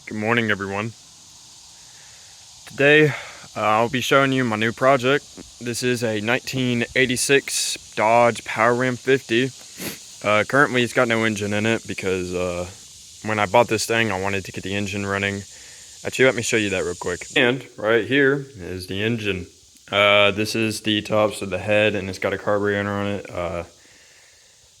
Good morning, everyone. Today, I'll be showing you my new project. This is a 1986 Dodge Power Ram 50. Currently, it's got no engine in it because when I bought this thing, I wanted to get the engine running. Actually, let me show you that real quick. And right here is the engine. This is the tops of the head, and it's got a carburetor on it.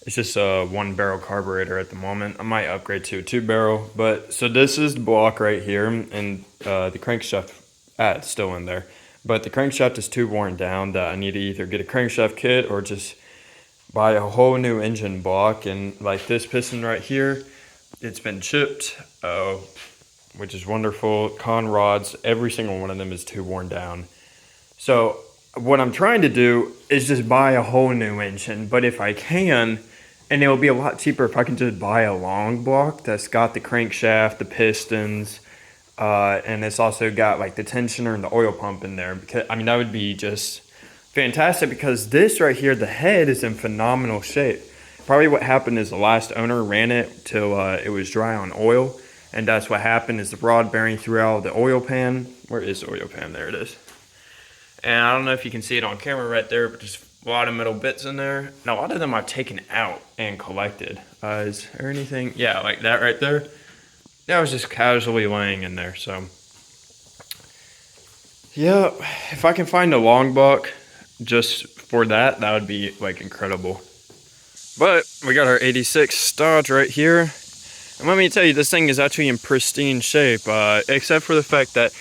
It's just a 1-barrel carburetor at the moment. I might upgrade to a 2-barrel, but so this is the block right here, and the crankshaft, it's still in there. But the crankshaft is too worn down that I need to either get a crankshaft kit or just buy a whole new engine block. And like this piston right here, it's been chipped, which is wonderful. Con rods, every single one of them is too worn down. So what I'm trying to do is just buy a whole new engine, but if I can, and it'll be a lot cheaper if I can just buy a long block that's got the crankshaft, the pistons, and it's also got like the tensioner and the oil pump in there. Because I mean, that would be just fantastic, because this right here, the head is in phenomenal shape. Probably what happened is the last owner ran it till it was dry on oil, and that's what happened is the rod bearing threw out the oil pan. Where is the oil pan? There it is. And I don't know if you can see it on camera right there, but there's a lot of metal bits in there. And a lot of them I've taken out and collected. Is there anything? Yeah, like that right there. That was just casually laying in there. So, yeah, if I can find a long block just for that, that would be like incredible. But we got our 86 Dodge right here. And let me tell you, this thing is actually in pristine shape, except for the fact that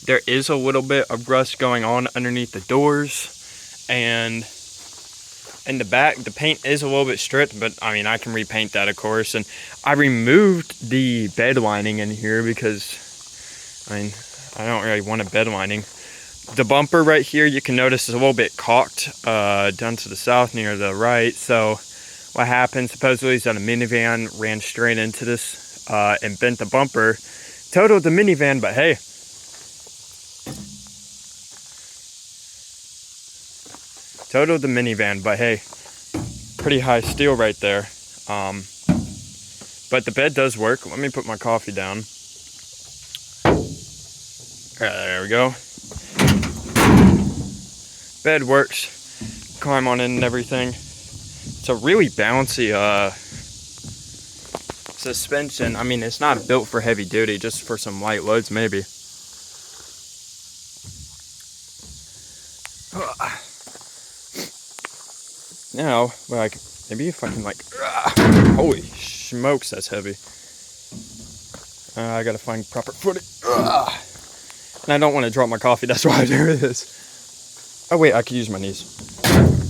there is a little bit of rust going on underneath the doors, and in the back, the paint is a little bit stripped, but I mean, I can repaint that, of course. And I removed the bed lining in here because, I mean, I don't really want a bed lining. The bumper right here, you can notice is a little bit cocked down to the south near the right. So what happened supposedly is that a minivan ran straight into this and bent the bumper, totaled the minivan, but hey, totaled the minivan, but hey, pretty high steel right there. But the bed does work. Let me put my coffee down. There we go. Bed works. Climb on in and everything. It's a really bouncy suspension. I mean, it's not built for heavy duty, just for some light loads maybe. Now, like, maybe if I can, like, holy smokes, that's heavy. I gotta find proper footing. And I don't want to drop my coffee, that's why there it is. Oh, wait, I could use my knees.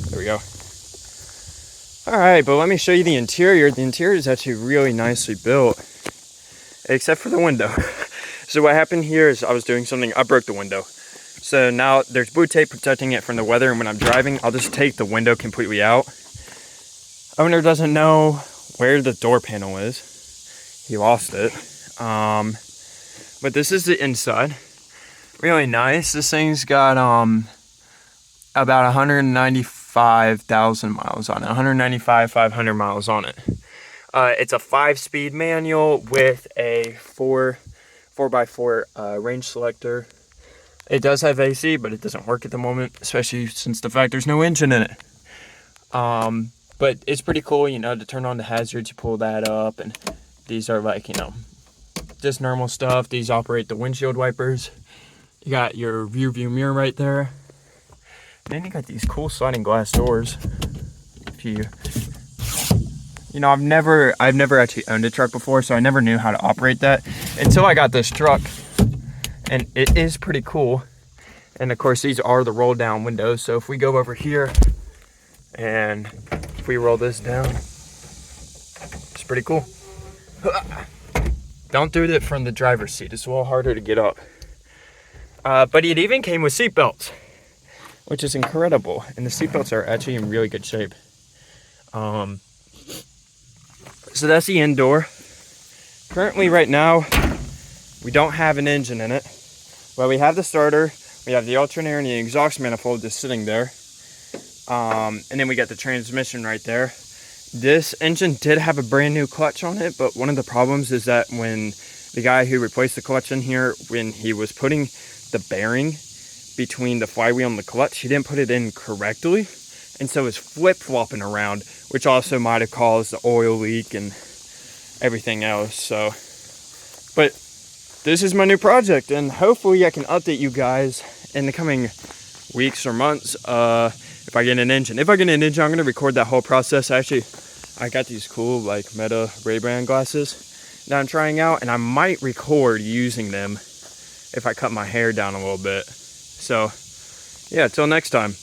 There we go. Alright, but let me show you the interior. The interior is actually really nicely built, except for the window. So what happened here is I was doing something, I broke the window. So now there's blue tape protecting it from the weather, and when I'm driving, I'll just take the window completely out. Owner doesn't know where the door panel is. He lost it. But this is the inside. Really nice. This thing's got about 195,000 miles on it. 195,500 miles on it. It's a 5-speed manual with a 4x4 range selector. It does have AC, but it doesn't work at the moment, especially since the fact there's no engine in it. But it's pretty cool, you know, to turn on the hazards, you pull that up, and these are like, you know, just normal stuff. These operate the windshield wipers. You got your rear view mirror right there. And then you got these cool sliding glass doors. If you know, I've never actually owned a truck before, so I never knew how to operate that until I got this truck. And it is pretty cool. And of course, these are the roll down windows. So if we go over here and if we roll this down, it's pretty cool. Don't do it from the driver's seat. It's a little harder to get up. But it even came with seat belts, which is incredible. And the seat belts are actually in really good shape. So that's the indoor. Currently right now, we don't have an engine in it. But we have the starter, we have the alternator and the exhaust manifold just sitting there. And then we got the transmission right there. This engine did have a brand new clutch on it, but one of the problems is that when the guy who replaced the clutch in here, when he was putting the bearing between the flywheel and the clutch, he didn't put it in correctly, and so it's flip-flopping around, which also might have caused the oil leak and everything else. So, but this is my new project, and hopefully I can update you guys in the coming weeks or months if I get an engine. If I get an engine, I'm gonna record that whole process. Actually, I got these cool like Meta Ray-Ban glasses that I'm trying out, and I might record using them if I cut my hair down a little bit. So yeah, till next time.